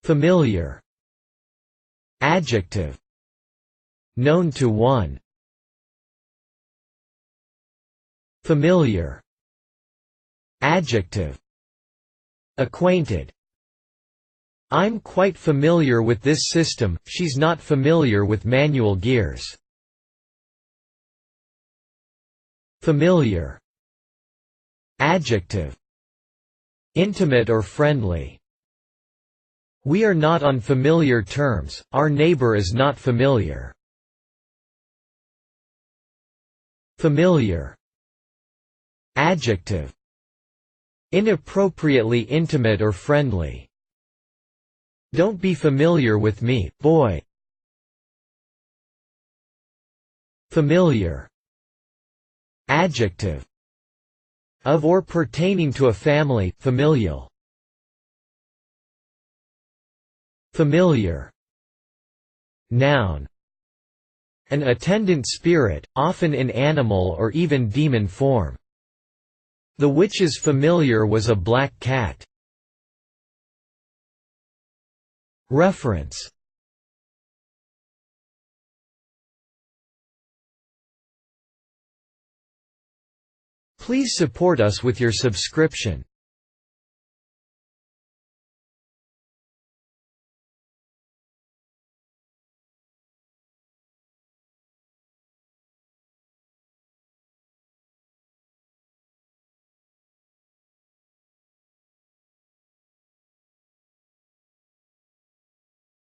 Familiar. Adjective. Known to one. Familiar. Adjective. Acquainted. I'm quite familiar with this system, she's not familiar with manual gears. Familiar. Adjective. Intimate or friendly. We are not on familiar terms, our neighbor is not familiar. Familiar. Adjective. Inappropriately intimate or friendly. Don't be familiar with me, boy. Familiar. Adjective. Of or pertaining to a family, familial. Familiar. Noun. An attendant spirit, often in animal or even demon form. The witch's familiar was a black cat. Reference. Please support us with your subscription.